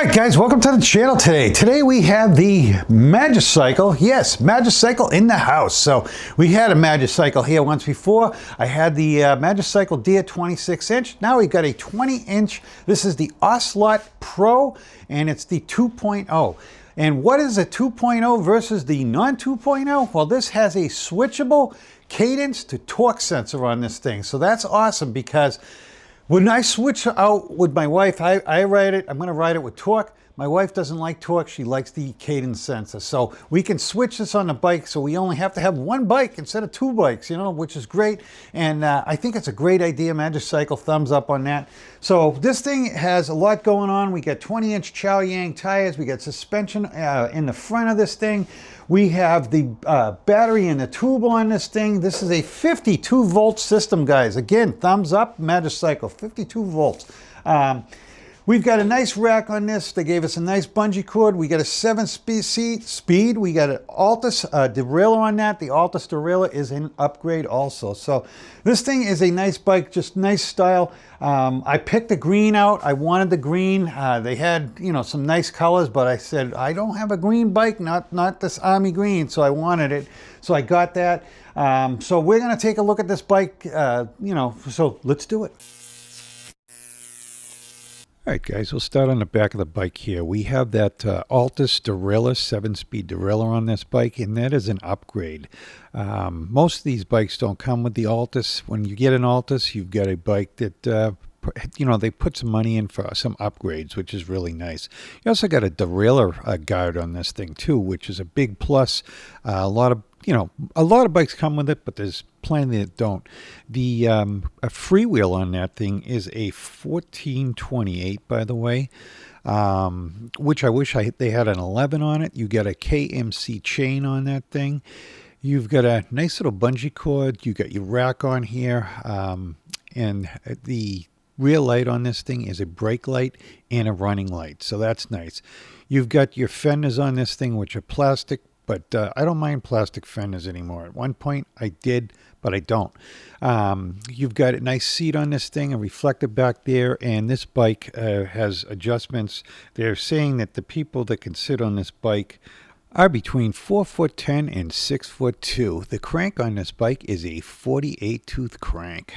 Alright guys, welcome to the channel today. Today we have the Magicycle. Yes, Magicycle in the house. So we had a Magicycle here once before. I had the Magicycle Deer 26-inch. Now we got a 20-inch. This is the Ocelot Pro and it's the 2.0. And what is a 2.0 versus the non-2.0? Well, this has a switchable cadence to torque sensor on this thing. So that's awesome because when I switch out with my wife, I ride it, I'm gonna ride it with torque. My wife doesn't like torque, she likes the cadence sensor. So we can switch this on the bike, so we only have to have one bike instead of two bikes, you know, which is great. And I think it's a great idea, Magicycle, thumbs up on that. So this thing has a lot going on. We got 20-inch Chow Yang tires, we got suspension in the front of this thing. We have the battery in the tube on this thing. This is a 52 volt system, guys. Again, thumbs up, Magicycle, 52 volts. We've got a nice rack on this. They gave us a nice bungee cord. We got a 7-speed. We got an Altus derailleur on that. The Altus derailleur is an upgrade also. So this thing is a nice bike, just nice style. I picked the green out. I wanted the green. They had, you know, some nice colors, but I said, I don't have a green bike, not this army green, so I wanted it. So I got that. So we're gonna take a look at this bike, you know, so let's do it. All right, guys, we'll start on the back of the bike here. We have that Altus derailleur, 7-speed derailleur on this bike, and that is an upgrade. Most of these bikes don't come with the Altus. When you get an Altus, you've got a bike that, you know, they put some money in for some upgrades, which is really nice. You also got a derailleur guard on this thing, too, which is a big plus. A lot of bikes come with it, but there's plenty that don't. The a freewheel on that thing is a 1428, by the way, which I wish they had an 11 on it. You get a KMC chain on that thing. You've got a nice little bungee cord. You got your rack on here, and the rear light on this thing is a brake light and a running light, so that's nice. You've got your fenders on this thing, which are plastic, but I don't mind plastic fenders anymore. At one point I did, but I don't. You've got a nice seat on this thing, a reflector back there, and this bike has adjustments. They're saying that the people that can sit on this bike are between 4'10" and 6'2". The crank on this bike is a 48-tooth crank.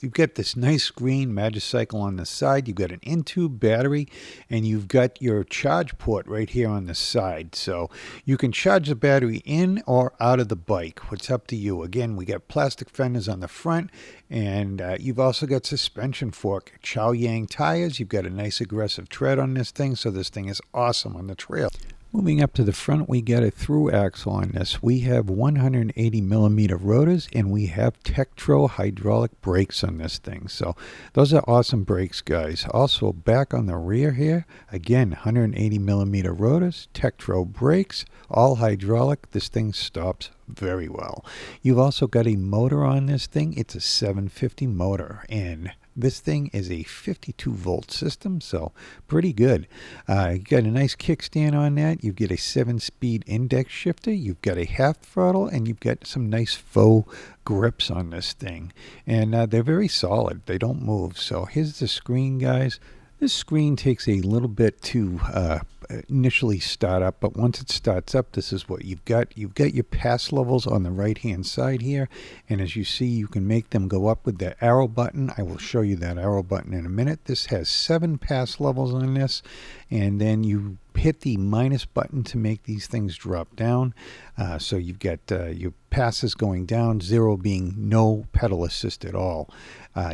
You've got this nice green Magicycle on the side. You've got an in-tube battery, and you've got your charge port right here on the side. So you can charge the battery in or out of the bike. It's up to you. Again, we got plastic fenders on the front, and you've also got suspension fork. Chow Yang tires. You've got a nice aggressive tread on this thing, so this thing is awesome on the trail. Moving up to the front, we got a through axle on this. We have 180 millimeter rotors, and we have Tektro hydraulic brakes on this thing. So those are awesome brakes, guys. Also, back on the rear here, again, 180 millimeter rotors, Tektro brakes, all hydraulic. This thing stops very well. You've also got a motor on this thing. It's a 750 motor, and this thing is a 52 volt system, so pretty good. You got a nice kickstand on that. You get a 7-speed index shifter. You've got a half throttle, and you've got some nice faux grips on this thing. And they're very solid. They don't move. So here's the screen, guys. This screen takes a little bit to initially start up, but once it starts up, this is what you've got. You've got your pass levels on the right hand side here, and as you see, you can make them go up with the arrow button. I will show you that arrow button in a minute. This has 7 pass levels on this, and then you hit the minus button to make these things drop down. So you've got your passes going down, 0 being no pedal assist at all.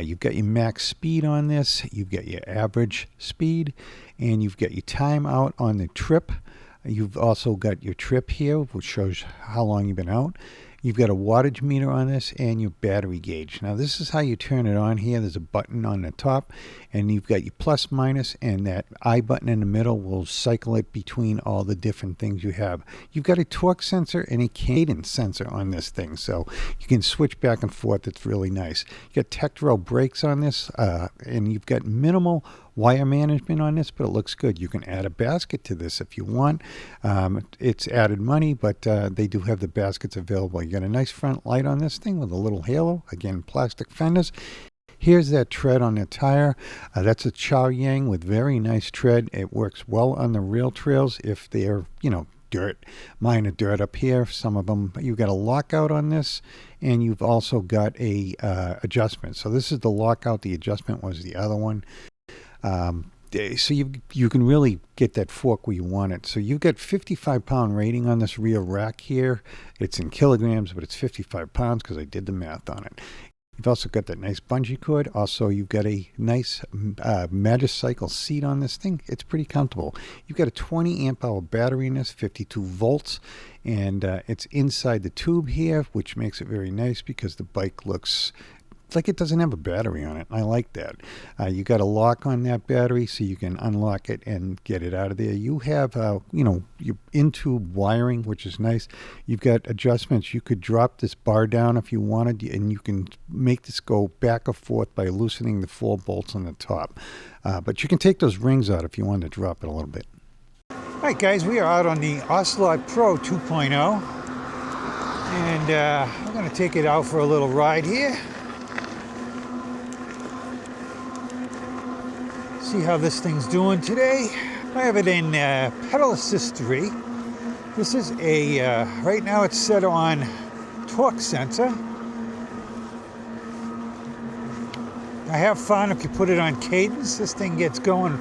You've got your max speed on this, you've got your average speed, and you've got your time out on the trip. You've also got your trip here, which shows how long you've been out. You've got a wattage meter on this and your battery gauge. Now this is how you turn it on here. There's a button on the top, and you've got your plus minus, and that I button in the middle will cycle it between all the different things you have. You've got a torque sensor and a cadence sensor on this thing, so you can switch back and forth. It's really nice. You got Tektro brakes on this, and you've got minimal wire management on this, but it looks good. You can add a basket to this if you want. It's added money, but they do have the baskets available. You got a nice front light on this thing with a little halo. Again, plastic fenders. Here's that tread on the tire. That's a Chow Yang with very nice tread. It works well on the rail trails if they're, dirt. Mine are dirt up here. Some of them, you've got a lockout on this, and you've also got a adjustment. So this is the lockout. The adjustment was the other one. So you can really get that fork where you want it. So you've got 55-pound rating on this rear rack here. It's in kilograms, but it's 55 pounds because I did the math on it. You've also got that nice bungee cord. Also, you've got a nice Magicycle seat on this thing. It's pretty comfortable. You've got a 20 amp hour battery in this, 52 volts, and it's inside the tube here, which makes it very nice because the bike looks like it doesn't have a battery on it. I like that. You got a lock on that battery so you can unlock it and get it out of there. You have, your in-tube wiring, which is nice. You've got adjustments. You could drop this bar down if you wanted, and you can make this go back or forth by loosening the 4 bolts on the top. But you can take those rings out if you want to drop it a little bit. All right, guys, we are out on the Ocelot Pro 2.0, and I'm going to take it out for a little ride here. See how this thing's doing today. I have it in pedal assist 3. This is a, right now it's set on torque sensor. I have found if you put it on cadence, this thing gets going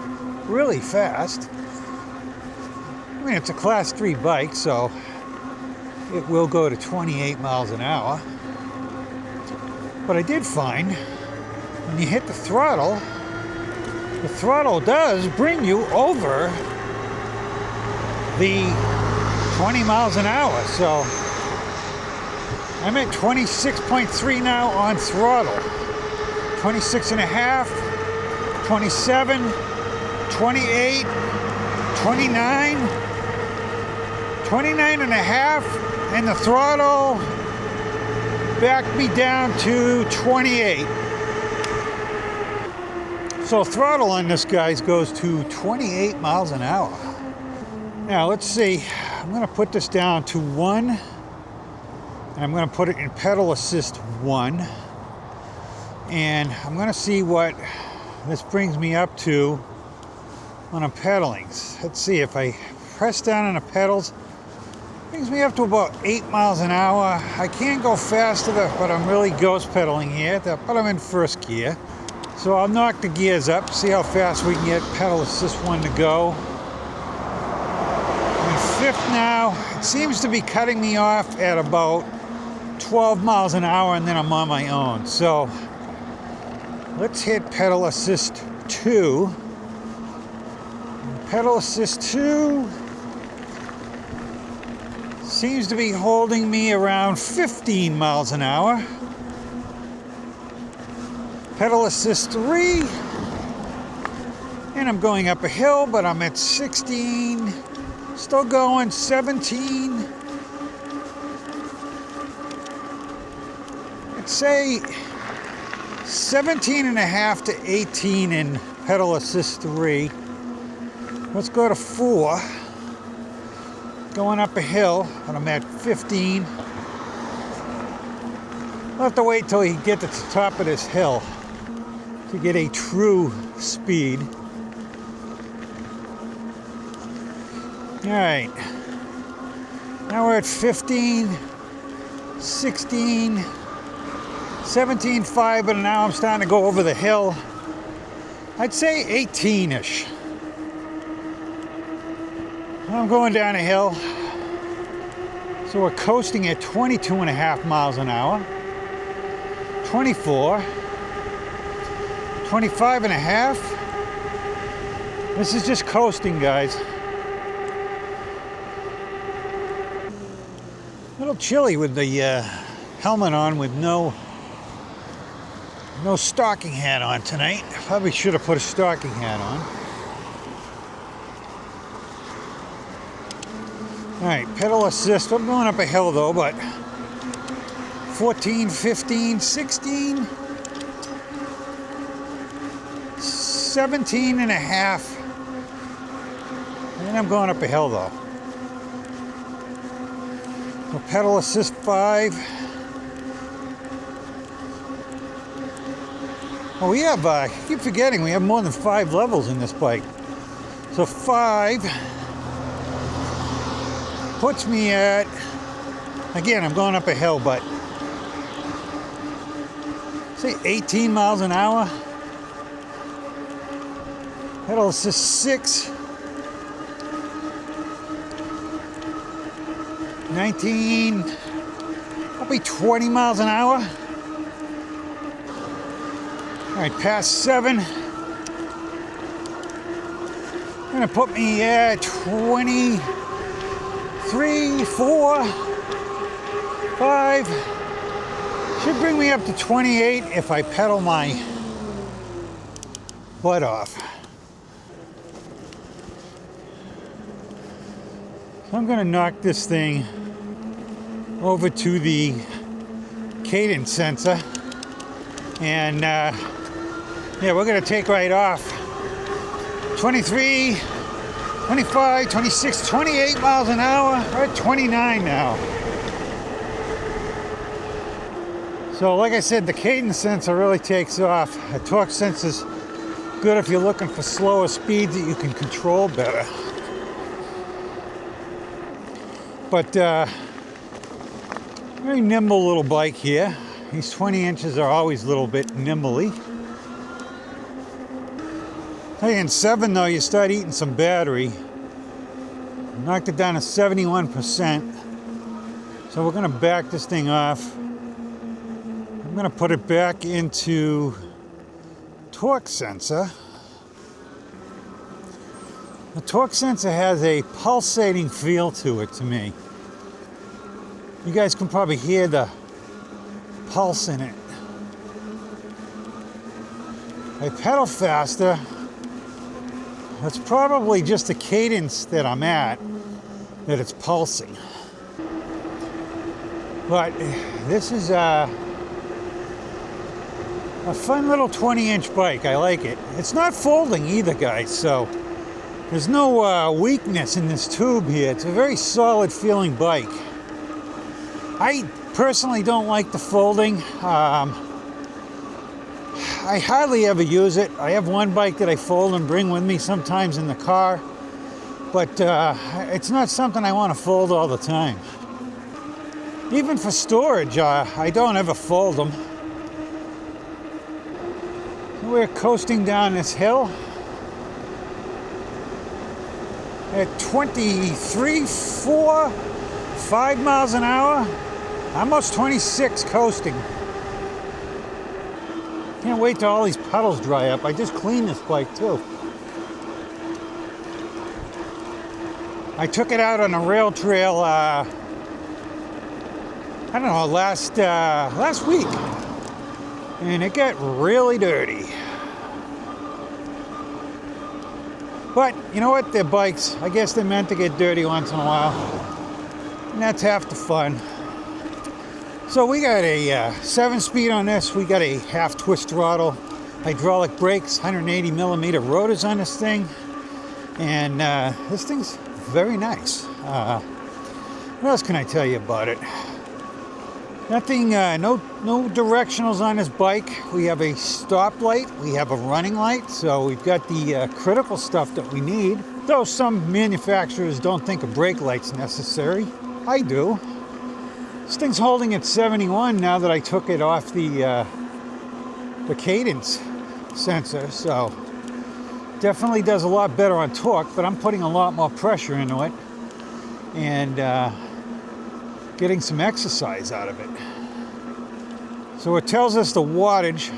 really fast. I mean, it's a class 3 bike, so it will go to 28 miles an hour. But I did find when you hit the throttle does bring you over the 20 miles an hour. So I'm at 26.3 now on throttle. 26 and a half, 27, 28, 29, 29 and a half, and the throttle backed me down to 28. So throttle on this, guys, goes to 28 miles an hour. Now, let's see. I'm going to put this down to 1. And I'm going to put it in pedal assist 1. And I'm going to see what this brings me up to when I'm pedaling. Let's see, if I press down on the pedals, it brings me up to about 8 miles an hour. I can go faster, but I'm really ghost pedaling here. But I'm in first gear. So I'll knock the gears up, see how fast we can get pedal assist 1 to go. I'm in 5th now. It seems to be cutting me off at about 12 miles an hour, and then I'm on my own. So let's hit pedal assist 2. Pedal assist 2 seems to be holding me around 15 miles an hour. Pedal assist 3, and I'm going up a hill, but I'm at 16, still going 17. I'd say 17 and a half to 18 in pedal assist 3. Let's go to 4. Going up a hill, but I'm at 15. I'll have to wait till you get to the top of this hill to get a true speed. All right, now we're at 15, 16, 17.5, but now I'm starting to go over the hill. I'd say 18-ish. I'm going down a hill, so we're coasting at 22 and a half miles an hour, 24, 25 and a half. This is just coasting, guys. A little chilly with the helmet on with no stocking hat on tonight. Probably should have put a stocking hat on. All right, pedal assist. I'm going up a hill though, but 14, 15, 16, 17 and a half. And I'm going up a hill though. So pedal assist 5. Well, we have, I keep forgetting, we have more than 5 levels in this bike. So 5 puts me at, again, I'm going up a hill, but say 18 miles an hour. Pedal assist 6. 19, probably 20 miles an hour. All right, past 7. Gonna put me at 23, 4, 5. Should bring me up to 28 if I pedal my butt off. So I'm gonna knock this thing over to the cadence sensor, and yeah, we're gonna take right off. 23, 25, 26, 28 miles an hour. We're at 29 now. So like I said, the cadence sensor really takes off. The torque sensor's good if you're looking for slower speeds that you can control better. But very nimble little bike here. These 20 inches are always a little bit nimbly. Hey, in 7 though, you start eating some battery. Knocked it down to 71%. So we're gonna back this thing off. I'm gonna put it back into torque sensor. The torque sensor has a pulsating feel to it to me. You guys can probably hear the pulse in it. I pedal faster. It's probably just the cadence that I'm at that it's pulsing. But this is a fun little 20-inch bike. I like it. It's not folding either, guys, so there's no weakness in this tube here. It's a very solid feeling bike. I personally don't like the folding. I hardly ever use it. I have one bike that I fold and bring with me sometimes in the car, but it's not something I want to fold all the time. Even for storage, I don't ever fold them. So we're coasting down this hill at 23, 4, 5 miles an hour. Almost 26 coasting. Can't wait till all these puddles dry up. I just cleaned this bike too. I took it out on a rail trail, I don't know, last week. And it got really dirty. But you know what? They're bikes. I guess they're meant to get dirty once in a while. And that's half the fun. So we got a 7-speed on this. We got a half twist throttle, hydraulic brakes, 180 millimeter rotors on this thing. And this thing's very nice. What else can I tell you about it? Nothing, no directionals on this bike. We have a stop light, we have a running light, so we've got the critical stuff that we need. Though some manufacturers don't think a brake light's necessary. I do. This thing's holding at 71 now that I took it off the cadence sensor, so definitely does a lot better on torque, but I'm putting a lot more pressure into it and getting some exercise out of it. So it tells us the wattage,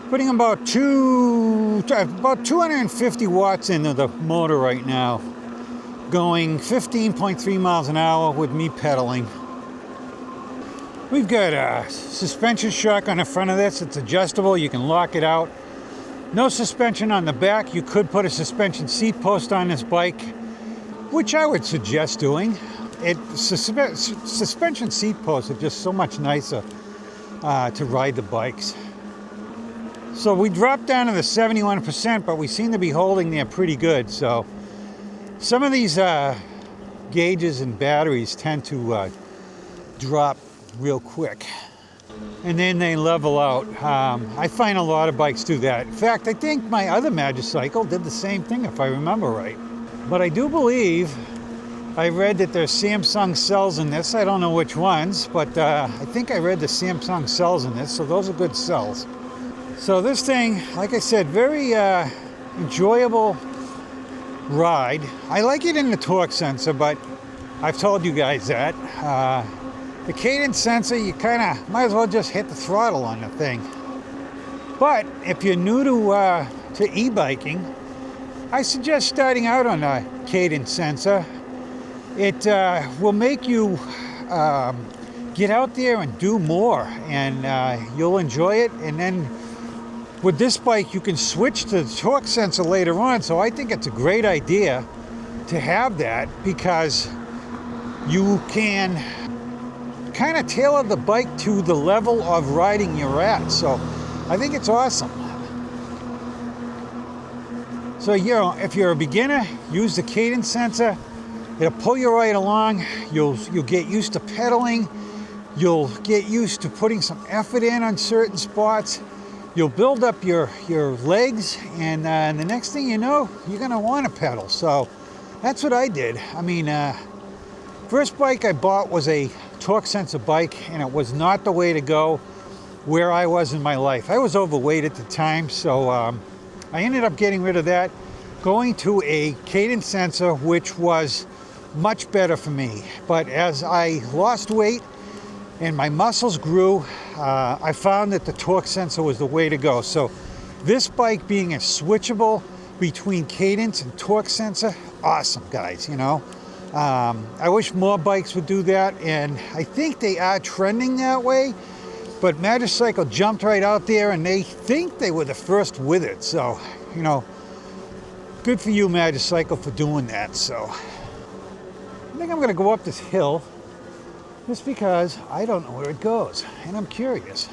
putting about 250 watts into the motor right now, going 15.3 miles an hour with me pedaling. We've got a suspension shock on the front of this. It's adjustable. You can lock it out. No suspension on the back. You could put a suspension seat post on this bike, which I would suggest doing. Suspension seat posts are just so much nicer to ride the bikes. So we dropped down to the 71%, but we seem to be holding there pretty good. So some of these gauges and batteries tend to drop real quick. and then they level out. I find a lot of bikes do that. In fact, I think my other Magicycle did the same thing if I remember right. But I do believe I read that there's Samsung cells in this. I don't know which ones, but I think I read the Samsung cells in this, so those are good cells. So this thing, like I said, very enjoyable ride. I like it in the torque sensor, but I've told you guys that. The cadence sensor, you kind of might as well just hit the throttle on the thing. But if you're new to e-biking, I suggest starting out on a cadence sensor. It will make you get out there and do more, and you'll enjoy it. And then with this bike, you can switch to the torque sensor later on. So I think it's a great idea to have that, because you can kind of tailor the bike to the level of riding you're at. So I think it's awesome. So, you know, if you're a beginner, use the cadence sensor. It'll pull you right along. You'll get used to pedaling. You'll get used to putting some effort in on certain spots. You'll build up your legs, and the next thing you know, you're gonna want to pedal. So that's what I did. I mean, first bike I bought was a torque sensor bike, and it was not the way to go where I was in my life. I was overweight at the time, so I ended up getting rid of that, going to a cadence sensor, which was much better for me. But as I lost weight and my muscles grew, I found that the torque sensor was the way to go. So this bike being a switchable between cadence and torque sensor, awesome, guys, you know. I wish more bikes would do that, and I think they are trending that way. But Magicycle jumped right out there, and they think they were the first with it. So, you know, good for you, Magicycle, for doing that. So I think I'm gonna go up this hill just because I don't know where it goes, and I'm curious.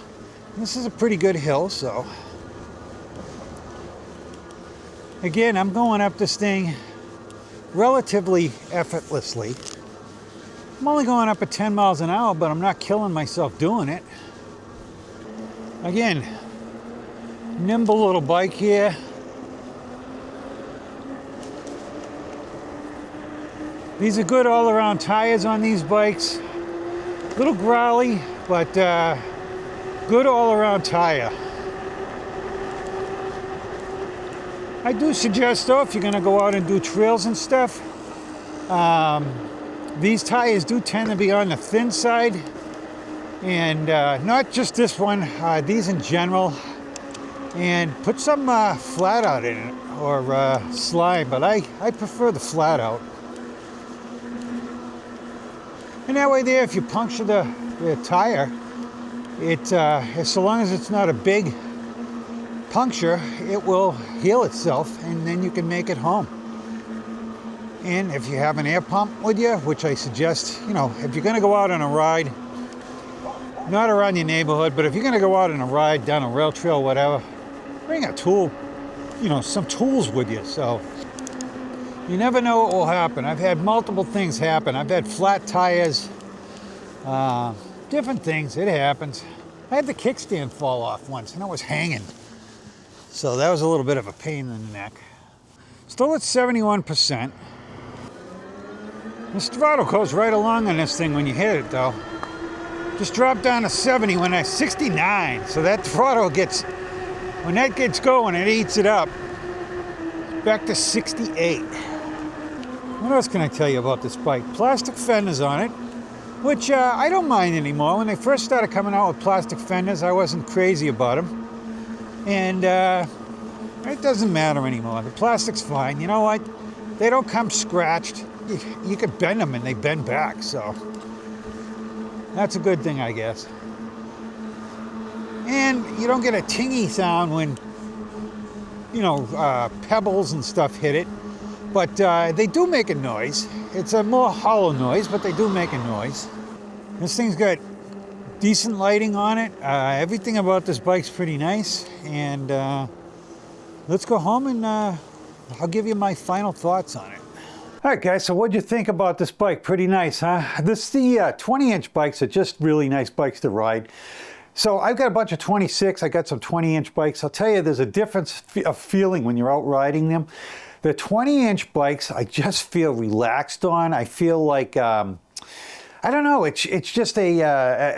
This is a pretty good hill, so. Again, I'm going up this thing relatively effortlessly. I'm only going up at 10 miles an hour, but I'm not killing myself doing it. Again, nimble little bike here. These are good all-around tires on these bikes. A little growly, but good all-around tire. I do suggest, though, if you're going to go out and do trails and stuff, these tires do tend to be on the thin side. And not just this one, these in general. And put some flat out in it, or slime, but I prefer the flat out. And that way there, if you puncture the tire, so long as it's not a big puncture, it will heal itself, and then you can make it home. And if you have an air pump with you, which I suggest, you know, if you're going to go out on a ride, not around your neighborhood, but if you're going to go out on a ride down a rail trail, whatever, bring a tool, you know, some tools with you. So you never know what will happen. I've had multiple things happen. I've had flat tires, different things. It happens. I had the kickstand fall off once, and it was hanging. So that was a little bit of a pain in the neck. Still at 71%. This throttle goes right along on this thing when you hit it, though. Just dropped down to 70 when I 69. So that throttle gets, when that gets going, it eats it up. Back to 68. What else can I tell you about this bike? Plastic fenders on it, which I don't mind anymore. When they first started coming out with plastic fenders, I wasn't crazy about them. And it doesn't matter anymore. The plastic's fine. You know what? They don't come scratched. You could bend them and they bend back, so that's a good thing, I guess. And you don't get a tingy sound when, you know, pebbles and stuff hit it. But they do make a noise. It's a more hollow noise, but they do make a noise. This thing's got decent lighting on it. Everything about this bike's pretty nice. And let's go home and I'll give you my final thoughts on it. All right, guys, so what'd you think about this bike? Pretty nice, huh? The 20-inch bikes are just really nice bikes to ride. So I've got a bunch of 26. I got some 20-inch bikes. I'll tell you, there's a difference of feeling when you're out riding them. The 20-inch bikes, I just feel relaxed on. I feel like, I don't know, it's just I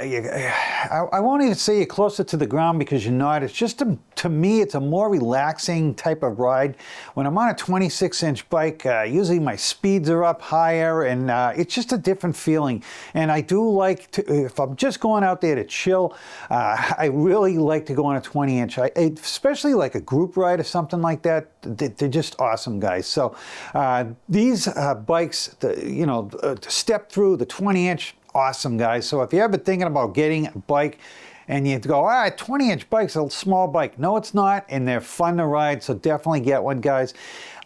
won't even say you're closer to the ground because you're not. It's just, to me, it's a more relaxing type of ride. When I'm on a 26-inch bike, usually my speeds are up higher, and it's just a different feeling. And I do like to, if I'm just going out there to chill, I really like to go on a 20-inch, especially like a group ride or something like that. They're just awesome, guys. So these bikes, to step through the 20-inch, awesome, guys. So if you're ever thinking about getting a bike and you have to go, 20-inch bike's a small bike. No, it's not, and they're fun to ride, so definitely get one, guys.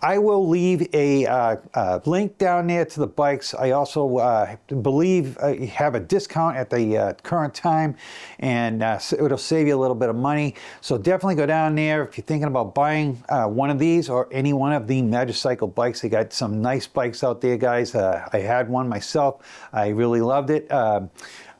I will leave a link down there to the bikes. I also believe you have a discount at the current time, and it'll save you a little bit of money. So definitely go down there if you're thinking about buying one of these or any one of the Magicycle bikes. They got some nice bikes out there, guys. I had one myself. I really loved it.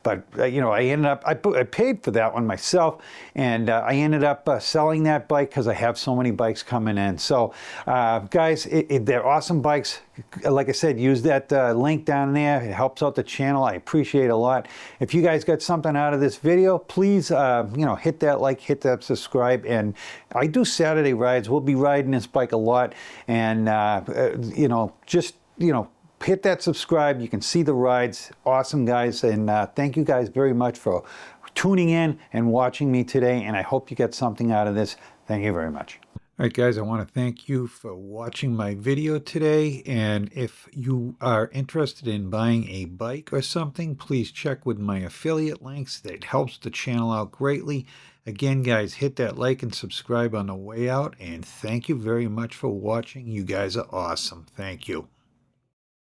But, I ended up, I paid for that one myself, and I ended up selling that bike because I have so many bikes coming in. So, guys, they're awesome bikes. Like I said, use that link down there. It helps out the channel. I appreciate it a lot. If you guys got something out of this video, please, hit that like, hit that subscribe. And I do Saturday rides. We'll be riding this bike a lot. And, hit that subscribe. You can see the rides. Awesome, guys. And thank you guys very much for tuning in and watching me today. And I hope you get something out of this. Thank you very much. All right, guys, I want to thank you for watching my video today. And if you are interested in buying a bike or something, please check with my affiliate links. That helps the channel out greatly. Again, guys, hit that like and subscribe on the way out. And thank you very much for watching. You guys are awesome. Thank you.